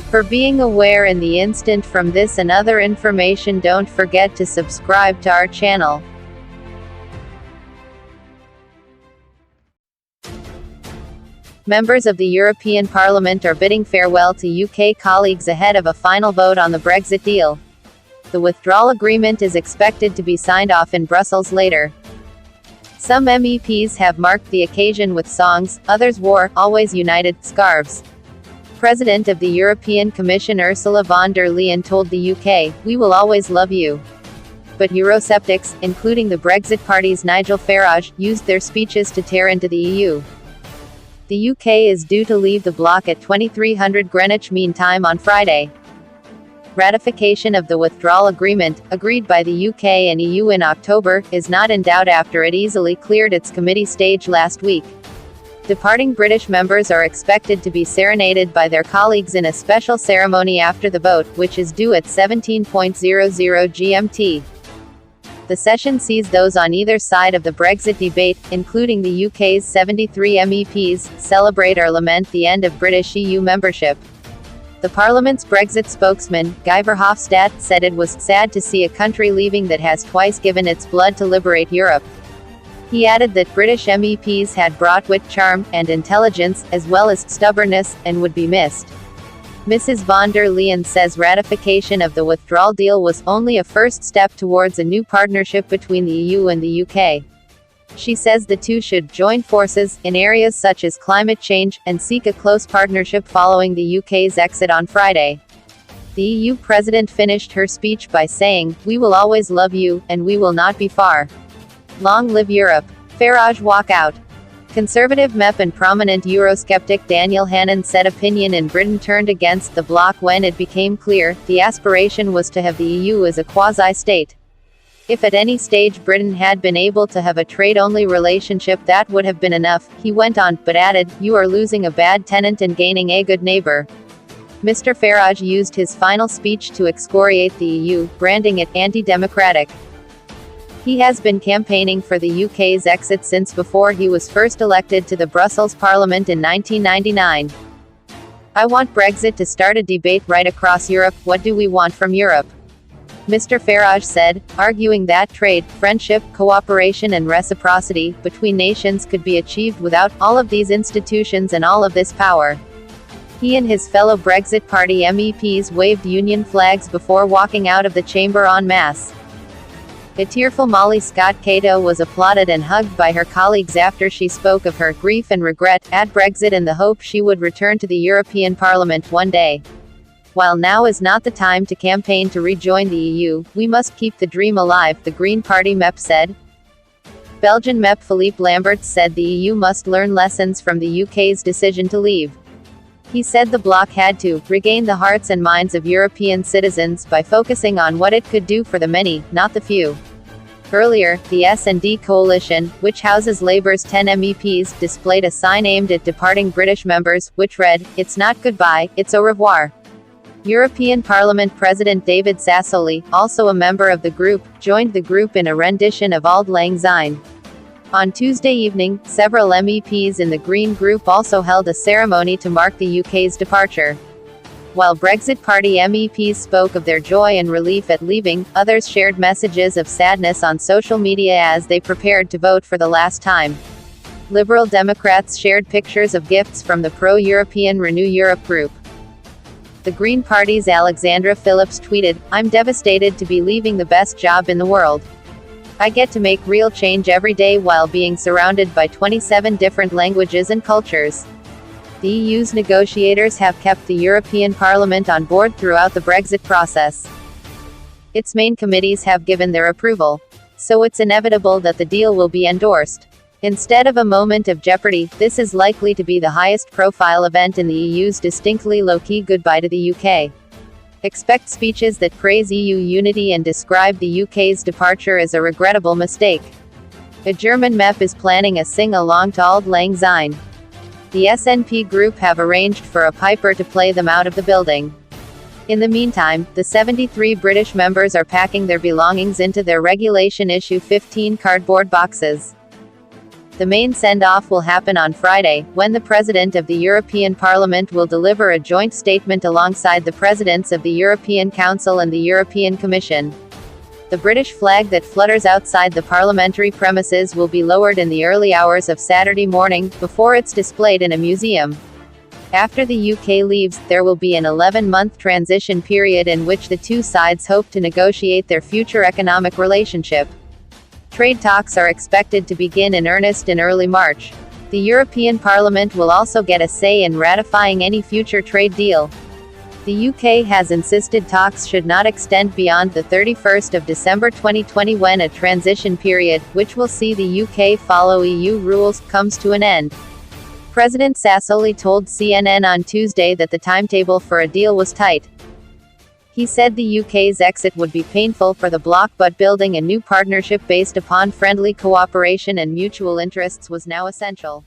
For being aware in the instant from this and other information, don't forget to subscribe to our channel. Members of the European Parliament are bidding farewell to UK colleagues ahead of a final vote on the Brexit deal. The withdrawal agreement is expected to be signed off in Brussels later. Some MEPs have marked the occasion with songs, others wore, always united, scarves. President of the European Commission Ursula von der Leyen told the UK, "We will always love you." But Eurosceptics, including the Brexit party's Nigel Farage, used their speeches to tear into the EU. The UK is due to leave the bloc at 2300 Greenwich Mean Time on Friday. Ratification of the withdrawal agreement, agreed by the UK and EU in October, is not in doubt after it easily cleared its committee stage last week. Departing British members are expected to be serenaded by their colleagues in a special ceremony after the vote, which is due at 17:00 GMT. The session sees those on either side of the Brexit debate, including the UK's 73 MEPs, celebrate or lament the end of British EU membership. The Parliament's Brexit spokesman, Guy Verhofstadt, said it was sad to see a country leaving that has twice given its blood to liberate Europe. He added that British MEPs had brought wit, charm, and intelligence, as well as stubbornness, and would be missed. Mrs. von der Leyen says ratification of the withdrawal deal was only a first step towards a new partnership between the EU and the UK. She says the two should join forces, in areas such as climate change, and seek a close partnership following the UK's exit on Friday. The EU president finished her speech by saying, "We will always love you, and we will not be far. Long live Europe." Farage walk out. Conservative MEP and prominent Eurosceptic Daniel Hannan said opinion in Britain turned against the bloc when it became clear the aspiration was to have the EU as a quasi-state. If at any stage Britain had been able to have a trade-only relationship, that would have been enough, he went on, but added, "You are losing a bad tenant and gaining a good neighbour." Mr. Farage used his final speech to excoriate the EU, branding it anti-democratic. He has been campaigning for the UK's exit since before he was first elected to the Brussels Parliament in 1999. "I want Brexit to start a debate right across Europe. What do we want from Europe?" Mr. Farage said, arguing that trade, friendship, cooperation and reciprocity between nations could be achieved without all of these institutions and all of this power. He and his fellow Brexit Party MEPs waved union flags before walking out of the chamber en masse. A tearful Molly Scott-Cato was applauded and hugged by her colleagues after she spoke of her grief and regret at Brexit and the hope she would return to the European Parliament one day. "While now is not the time to campaign to rejoin the EU, we must keep the dream alive," the Green Party MEP said. Belgian MEP Philippe Lamberts said the EU must learn lessons from the UK's decision to leave. He said the bloc had to regain the hearts and minds of European citizens by focusing on what it could do for the many, not the few. Earlier, the S&D coalition, which houses Labour's 10 MEPs, displayed a sign aimed at departing British members, which read, "It's not goodbye, it's au revoir." European Parliament President David Sassoli, also a member of the group, joined the group in a rendition of Auld Lang Syne. On Tuesday evening, several MEPs in the Green Group also held a ceremony to mark the UK's departure. While Brexit Party MEPs spoke of their joy and relief at leaving, others shared messages of sadness on social media as they prepared to vote for the last time. Liberal Democrats shared pictures of gifts from the pro-European Renew Europe group. The Green Party's Alexandra Phillips tweeted, "I'm devastated to be leaving the best job in the world. I get to make real change every day while being surrounded by 27 different languages and cultures." The EU's negotiators have kept the European Parliament on board throughout the Brexit process. Its main committees have given their approval. So it's inevitable that the deal will be endorsed. Instead of a moment of jeopardy, this is likely to be the highest profile event in the EU's distinctly low-key goodbye to the UK. Expect speeches that praise EU unity and describe the UK's departure as a regrettable mistake. A German MEP is planning a sing-along to Auld Lang Syne. The SNP group have arranged for a piper to play them out of the building. In the meantime, the 73 British members are packing their belongings into their Regulation Issue 15 cardboard boxes. The main send-off will happen on Friday, when the President of the European Parliament will deliver a joint statement alongside the Presidents of the European Council and the European Commission. The British flag that flutters outside the parliamentary premises will be lowered in the early hours of Saturday morning, before it's displayed in a museum. After the UK leaves, there will be an 11-month transition period in which the two sides hope to negotiate their future economic relationship. Trade talks are expected to begin in earnest in early March. The European Parliament will also get a say in ratifying any future trade deal. The UK has insisted talks should not extend beyond the 31st of December 2020 when a transition period, which will see the UK follow EU rules, comes to an end. President Sassoli told CNN on Tuesday that the timetable for a deal was tight. He said the UK's exit would be painful for the bloc, but building a new partnership based upon friendly cooperation and mutual interests was now essential.